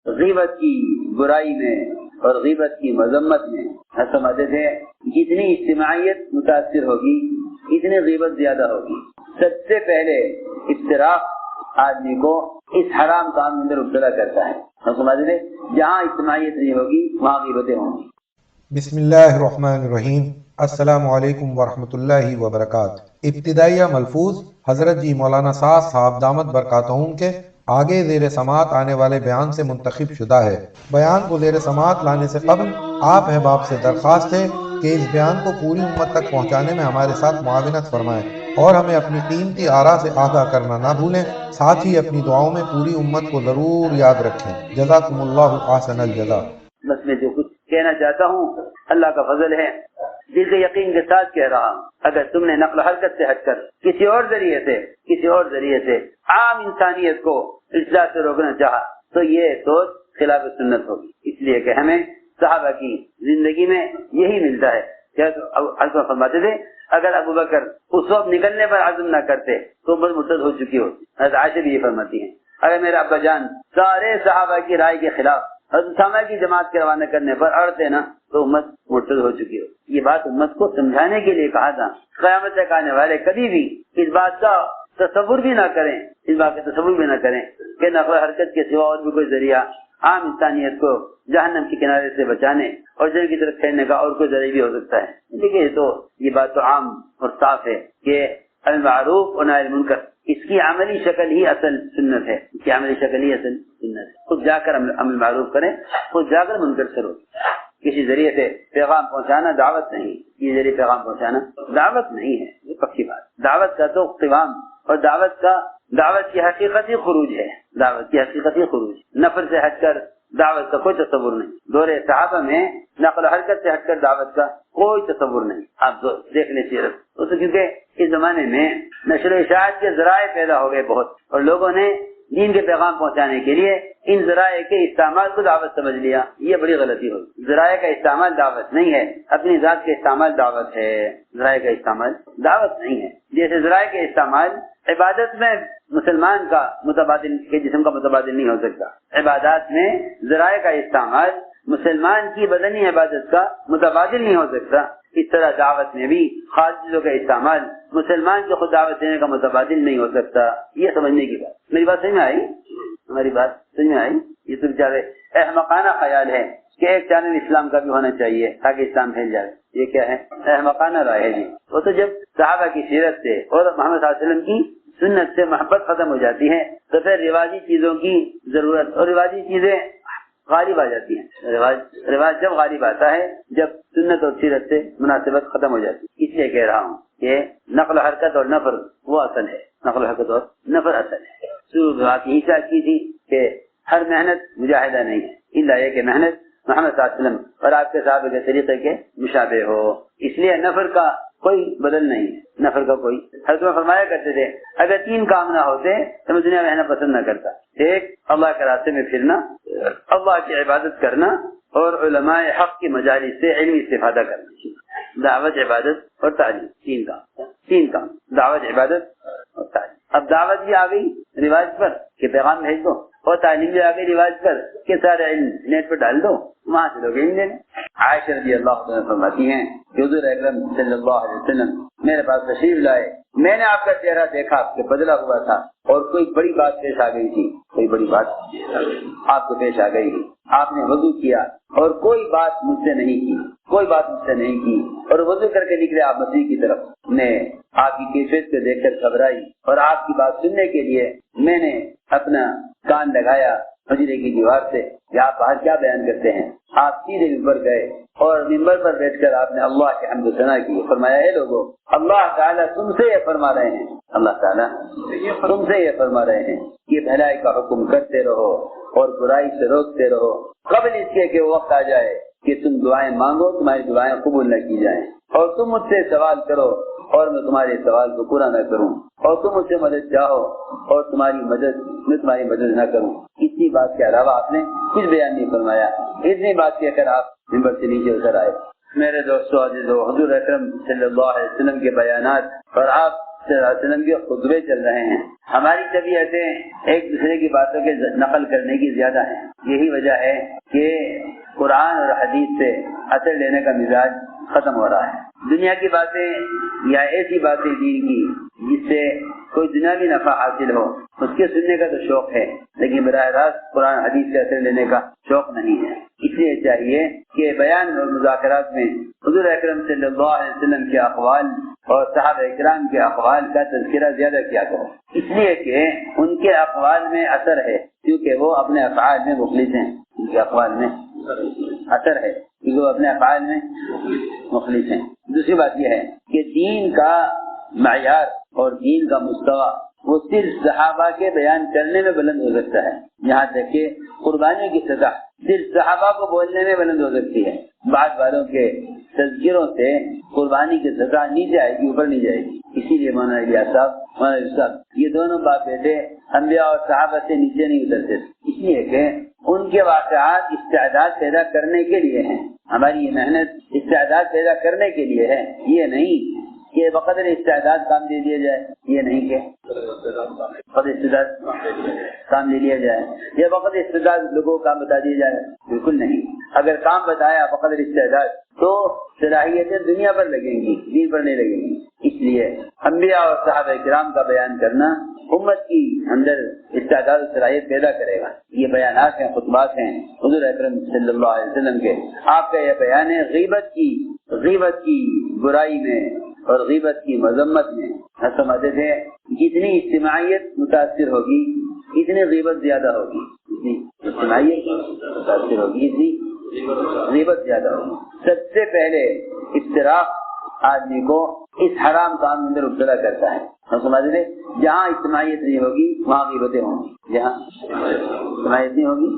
غیبت کی برائی میں اور غیبت کی مذمت میں سمجھتے تھے جتنی اجتماعیت متاثر ہوگی اتنی غیبت زیادہ ہوگی. سب سے پہلے افتراق آدمی کو اس حرام کام اندر مبتلا کرتا ہے. سمجھتے تھے جہاں اجتماعیت نہیں ہوگی وہاں غیبتیں ہوں گی. بسم اللہ الرحمن الرحیم. السلام علیکم ورحمۃ اللہ وبرکاتہ. ابتدائیہ ملفوظ حضرت جی مولانا سعد صاحب دامت برکاتہم کے آگے زیر سماعت آنے والے بیان سے منتخب شدہ ہے. بیان کو زیر سماعت لانے سے قبل آپ احباب سے درخواست ہے کہ اس بیان کو پوری امت تک پہنچانے میں ہمارے ساتھ معاونت فرمائیں اور ہمیں اپنی قیمتی آراء سے آگاہ کرنا نہ بھولیں. ساتھ ہی اپنی دعاؤں میں پوری امت کو ضرور یاد رکھیں. جزاکم اللہ احسن الجزا. بس میں جو کچھ کہنا چاہتا ہوں اللہ کا فضل ہے، دل کے یقین کے ساتھ کہہ رہا ہوں. اگر تم نے نقل و حرکت سے ہٹ کر کسی اور ذریعے سے عام انسانیت کو اصلاح سے روکنا چاہا تو یہ سوچ خلاف سنت ہوگی. اس لیے کہ ہمیں صحابہ کی زندگی میں یہی ملتا ہے. حضرت فرماتے تھے اگر ابو بکر اس وقت نکلنے پر عزم نہ کرتے تو بس مرتد ہو چکی ہوتی. حضرت عائشہ بھی یہ فرماتی ہیں اگر میرا ابا جان سارے صحابہ کی رائے کے خلاف حضرت اسامہ کی جماعت کے روانہ کرنے پر اڑتے نا تو امت مرتد ہو چکی ہو. یہ بات امت کو سمجھانے کے لیے کہا تھا. قیامت تک آنے والے کبھی بھی اس بات کا تصور بھی نہ کریں کہ نقل حرکت کے سوا اور بھی کوئی ذریعہ عام انسانیت کو جہنم کے کنارے سے بچانے اور جنگ کی طرف پھیرنے کا اور کوئی ذریعہ بھی ہو سکتا ہے. دیکھیے تو یہ بات تو عام اور صاف ہے کہ المعروف و نہی المنکر اس کی عملی شکل ہی اصل سنت ہے. خود جا کر عمل معروف کریں، خود جا کر منکر سے روکیں. کسی ذریعے سے پیغام پہنچانا دعوت نہیں، یہ ذریعے پیغام پہنچانا دعوت نہیں ہے، یہ پکی بات. دعوت کا تو قوام اور دعوت کی حقیقتی خروج ہے. نفر سے ہٹ کر دعوت کا کوئی تصور نہیں. دور صحابہ میں نقل و حرکت سے ہٹ کر دعوت کا کوئی تصور نہیں. آپ دیکھ لیں سیرت تو کیونکہ اس زمانے میں نشر و اشاعت کے ذرائع پیدا ہو گئے بہت، اور لوگوں نے دین کے پیغام پہنچانے کے لیے ان ذرائع کے استعمال کو دعوت سمجھ لیا. یہ بڑی غلطی ہوگی. ذرائع کا استعمال دعوت نہیں ہے، اپنی ذات کا استعمال دعوت ہے. ذرائع کا استعمال دعوت نہیں ہے. جیسے ذرائع کے استعمال عبادت میں مسلمان کا متبادل کے جسم کا متبادل نہیں ہو سکتا. عبادات میں ذرائع کا استعمال مسلمان کی بدنی عبادت کا متبادل نہیں ہو سکتا. اس طرح دعوت میں بھی خارجیوں کا استعمال مسلمان کو خود دعوت دینے کا متبادل نہیں ہو سکتا. یہ سمجھنے کی بات. میری بات سمجھ میں آئی؟ ہماری بات سمجھ میں آئی؟ یہ تو بیچارے احمقانہ خیال ہے کہ ایک چینل اسلام کا بھی ہونا چاہیے تاکہ اسلام پھیل جائے. یہ کیا ہے؟ احمقانہ رائے ہے جی. وہ تو جب صحابہ کی سیرت سے اور محمد صلی اللہ علیہ وسلم کی سنت سے محبت ختم ہو جاتی ہے تو پھر رواجی چیزوں کی ضرورت اور رواجی چیزیں غالب آ جاتی ہیں. رواج جب غالب آتا ہے جب سنت اور سیرت سے مناسبت ختم ہو جاتی ہے. اس لیے کہہ رہا ہوں کہ نقل و حرکت اور نفر وہ اصل ہے. نقل و حرکت اور نفر اصل ہے. شروع بات یہی چاہ کی تھی کہ ہر محنت مجاہدہ نہیں ہے الا یہ کہ محنت محمد صلی اللہ علیہ وسلم اور آپ کے صحابہ کے طریقے کے مشابہ ہو. اس لیے نفر کا کوئی بدل نہیں ہے. نفر کا کوئی حضرت فرمایا کرتے تھے اگر 3 کام نہ ہوتے تو میں دنیا میں رہنا پسند نہ کرتا. ایک اللہ کے راستے میں پھرنا، اللہ کی عبادت کرنا اور علماء حق کی مجالس سے علمی استفادہ کرنا. دعوت، عبادت اور تعلیم. 3 کام دعوت، عبادت اور تعلیم. اب دعوت بھی آ گئی رواج پر کہ پیغام بھیج دو، اور تعلیم بھی آ گئی رواج پر کہ سارے علم نیٹ پر ڈال دو، وہاں سے لوگ علم لینا. عائشہ رضی اللہ عنہ فرماتی ہیں کہ حضور اکرم صلی اللہ علیہ وسلم میرے پاس تشریف لائے. میں نے آپ کا چہرہ دیکھا کہ بدلا ہوا تھا اور کوئی بڑی بات پیش آ گئی تھی. کوئی بڑی بات آپ کو پیش آ گئی تھی. آپ نے وضو کیا اور کوئی بات مجھ سے نہیں کی اور وضو کر کے نکلے آپ مسیح کی طرف. میں آپ کی کیفیت کو دیکھ کر گھبرائی اور آپ کی بات سننے کے لیے میں نے اپنا کان لگایا حجرے کی دیوار سے کہ آپ باہر کیا بیان کرتے ہیں. آپ سیدھے ممبر گئے اور ممبر پر بیٹھ کر آپ نے اللہ کے حمد و ثنا کی. فرمایا اے لوگوں، اللہ تعالیٰ تم سے یہ فرما رہے ہیں کہ بھلائی کا حکم کرتے رہو اور برائی سے روکتے رہو قبل اس کے کہ وقت آ جائے کہ تم دعائیں مانگو تمہاری دعائیں قبول نہ کی جائیں، اور تم مجھ سے سوال کرو اور میں تمہارے سوال کو پورا نہ کروں، اور تم مجھ سے مدد چاہو اور میں تمہاری مدد نہ کروں. اتنی بات کے علاوہ آپ نے کچھ بیان نہیں فرمایا. اتنی بات کہہ کر آپ ممبر سے نیچے اتر آئے. میرے دوستو عزیزو، حضور اکرم صلی اللہ علیہ وسلم کے بیانات اور آپ صلی اللہ علیہ وسلم کے خطبے چل رہے ہیں، ہماری طبیعتیں ایک دوسرے کی باتوں کے نقل کرنے کی زیادہ ہیں. یہی وجہ ہے کہ قرآن اور حدیث سے اثر لینے کا مزاج ختم ہو رہا ہے. دنیا کی باتیں یا ایسی باتیں دین کی جس سے کوئی دنیاوی نفع حاصل ہو اس کے سننے کا تو شوق ہے، لیکن براہ راست قرآن حدیث سے اثر لینے کا شوق نہیں ہے. اس لیے چاہیے کہ بیان اور مذاکرات میں حضور اکرم صلی اللہ علیہ وسلم کے اقوال اور صحابہ اکرام کے اقوال کا تذکرہ زیادہ کیا کرو، اس لیے کہ ان کے اقوال میں اثر ہے، کیونکہ وہ اپنے افعال میں مخلص ہیں. ان کے اقوال میں اثر ہے کیونکہ وہ اپنے افعال میں مخلص ہیں. دوسری بات یہ ہے کہ دین کا معیار اور دین کا مستوی وہ صرف صحابہ کے بیان کرنے میں بلند ہو سکتا ہے. یہاں تک کہ قربانی کی سطح صرف صحابہ کو بولنے میں بلند ہو سکتی ہے. بعض والوں کے تذکروں سے قربانی کی سطح نیچے آئے گی، اوپر نہیں جائے گی. اسی لیے مولانا الیاس صاحب یہ دونوں باپ بیٹے انبیاء اور صحابہ سے نیچے نہیں اترتے، اس لیے کہ ان کے واقعات استعداد پیدا کرنے کے لیے ہیں. ہماری یہ محنت استعداد پیدا کرنے کے لیے ہے، یہ نہیں کہ بقدر استعداد کام دے دیا جائے. یہ نہیں کہ بقدر استعداد کام دے دیا جائے یا بقدر استعداد لوگوں کو کام بتا دیا جائے، بالکل نہیں. اگر کام بتایا بقدر استعداد تو صلاحیتیں دنیا پر لگیں گی، دین پر نہیں لگیں گی. اس لیے انبیاء اور صحابہ کرام کا بیان کرنا امت کی اندر استعداد و صلاحیت پیدا کرے گا. یہ بیانات ہیں، خطبات ہیں حضور اکرم صلی اللہ علیہ وسلم کے. آپ کا یہ بیان ہے غیبت کی برائی میں اور غیبت کی مذمت میں. سمجھتے تھے جتنی اجتماعیت متاثر ہوگی اتنی غیبت زیادہ ہوگی، جتنی اجتماعیت متاثر ہوگی اتنی غیبت زیادہ ہوگی. سب سے پہلے افتراق آدمی کو اس حرام کام کے اندر مبتلا کرتا ہے. ہم سمجھ لیں جہاں اجتماعیت نہیں ہوگی وہاں غیبتیں ہوں گی، جہاں اجتماعیت نہیں ہوگی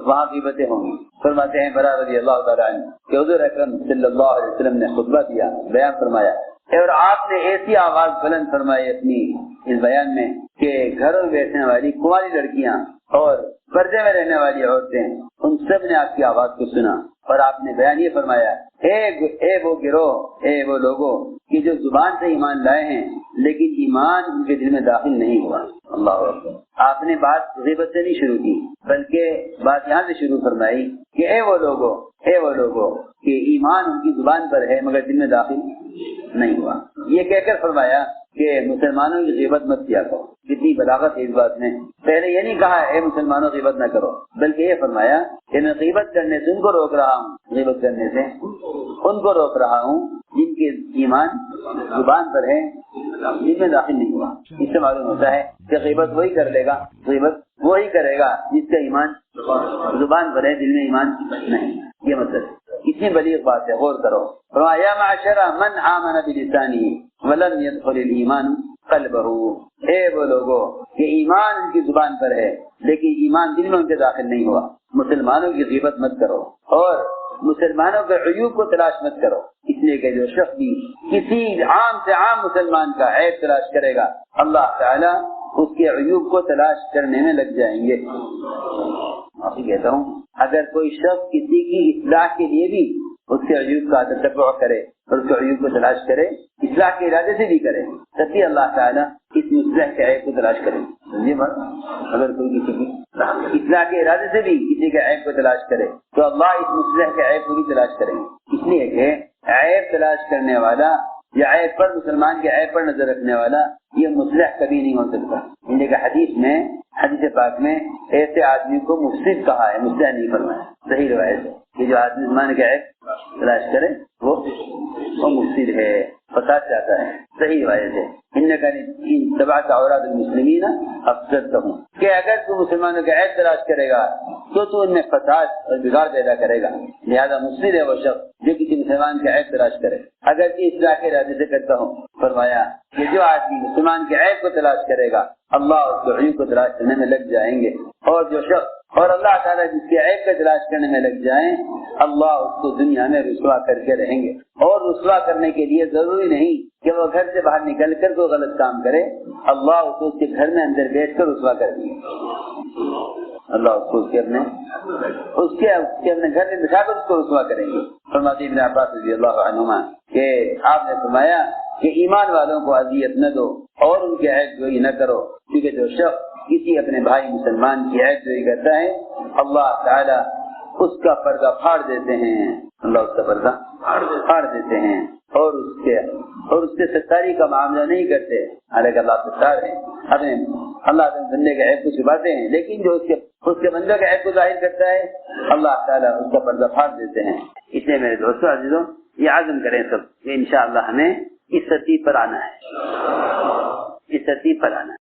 وہاں غیبتیں ہوں گی. فرماتے ہیں برا رضی اللہ تعالیٰ عنہ کہ حضور اکرم صلی اللہ علیہ وسلم نے خطبہ دیا، بیان فرمایا، اور آپ نے ایسی آواز بلند فرمائی اپنی اس بیان میں کہ گھروں میں بیٹھنے والی کنواری لڑکیاں اور پردے میں رہنے والی عورتیں ان سب نے آپ کی آواز کو سنا. اور آپ نے بیان یہ فرمایا، اے وہ گروہ، اے وہ لوگوں کہ جو زبان سے ایمان لائے ہیں لیکن ایمان ان کے دل میں داخل نہیں ہوا. اللہ اکبر. آپ نے بات غیبت سے نہیں شروع کی بلکہ بات یہاں سے شروع فرمائی کہ اے وہ لوگوں کہ ایمان ان کی زبان پر ہے مگر دل میں داخل نہیں ہوا. یہ کہہ کر فرمایا کہ مسلمانوں کی غیبت مت کیا کرو. کتنی بلاغت ہے اس بات میں. پہلے یہ نہیں کہا اے مسلمانوں غیبت نہ کرو، بلکہ یہ فرمایا کہ میں غیبت کرنے سے ان کو روک رہا ہوں، غیبت کرنے سے ان کو روک رہا ہوں جن کے ایمان زبان پر ہے جن میں داخل نہیں ہوا. اس سے معلوم ہوتا ہے کہ غیبت وہی کر لے گا، غیبت وہی کرے گا جس کا ایمان زبان پر ہے دل میں ایمان نہیں. یہ مطلب کتنی بلیغ بات ہے، غور کرو. یا معشر من آمن بلسانہ ولم يدخل الایمان قلبہ، اے وہ لوگوں کہ ایمان ان کی زبان پر ہے لیکن ایمان دل میں ان کے داخل نہیں ہوا. مسلمانوں کی غیبت مت کرو اور مسلمانوں کے عیوب کو تلاش مت کرو. اس لیے کہ جو شخص بھی کسی عام سے عام مسلمان کا عیب تلاش کرے گا اللہ تعالیٰ اس کے عیوب کو تلاش کرنے میں لگ جائیں گے. آپ کہتا ہوں اگر کوئی شخص کسی کی اصلاح کے لیے بھی اس کے عیوب کا تتبع کرے اور اس کے عیوب کو تلاش کرے، اصلاح کے ارادے سے بھی کرے، تب بھی اللہ تعالیٰ اس مصلح کے عیب کو تلاش کرے. سمجھے بات؟ اگر کوئی کسی کی اصلاح کے ارادے سے بھی کسی کے عیب کو تلاش کرے تو اللہ اس مصلح کے عیب کو بھی تلاش کریں گے. اس لیے کہ عیب تلاش کرنے والا یا عیب پر مسلمان کے عیب پر نظر رکھنے والا یہ مصلح کبھی نہیں ہو سکتا. ان کہ حدیث پاک میں ایسے آدمی کو مفسد کہا ہے، مصلح نہیں فرمایا. صحیح روایت ہے کہ جو آدمی مسلمان کے عیب تلاش کرے وہ مفسد ہے، فساد چاہتا ہے. صحیح روایت ہے ان تبعت عورات المسلمین افسدتهم، کہ اگر تو مسلمانوں کے عیب تلاش کرے گا تو ان میں فساد اور بگاڑ پیدا کرے گا. لہذا مفسد ہے وہ شخص جو کسی مسلمان کے عیب تلاش کرے اگر کہ اصلاح کے ارادے سے کرتا ہوں. فرمایا کہ جو آدمی مسلمان کے عیب کو تلاش کرے گا اللہ اس کے عیب کو تلاش کرنے میں لگ جائیں گے، اور جو شخص اور اللہ تعالیٰ جس کے عیب کا تلاش کرنے میں لگ جائیں اللہ اس کو دنیا میں رسوا کر کے رہیں گے. اور رسوا کرنے کے لیے ضروری نہیں کہ وہ گھر سے باہر نکل کر کوئی غلط کام کرے، اللہ اس کو اس کے گھر میں اندر بیٹھ کر رسوا کر دیں گے. اللہ اس کو اس کے اپنے گھر میں بٹھا کر اس کو رسوا کریں گے. فرماتے ابن عباس رضی اللہ عنہما کہ آپ نے فرمایا کہ ایمان والوں کو اذیت نہ دو اور ان کی عیب جوئی نہ کرو، کیونکہ جو شخص کسی اپنے بھائی مسلمان کی عیب جوئی کرتا ہے اللہ تعالی اس کا پردہ پھاڑ دیتے ہیں، اللہ اس کا پردہ پھاڑ دیتے ہیں اور اس سے ستاری کا معاملہ نہیں کرتے، حالانکہ اللہ ستار ہے، اللہ اپنے بندے کے عیب کو چھپاتے ہیں، لیکن جو اس کے بندے کے عیب کو ظاہر کرتا ہے اللہ تعالیٰ اس کا پردہ پھاڑ دیتے ہیں۔ اس لیے میرے دوستوں عزیزوں یہ عزم کریں سب کہ انشاءاللہ ہمیں اس ترتیب پر آنا ہے، اس ترتیب پر آنا ہے۔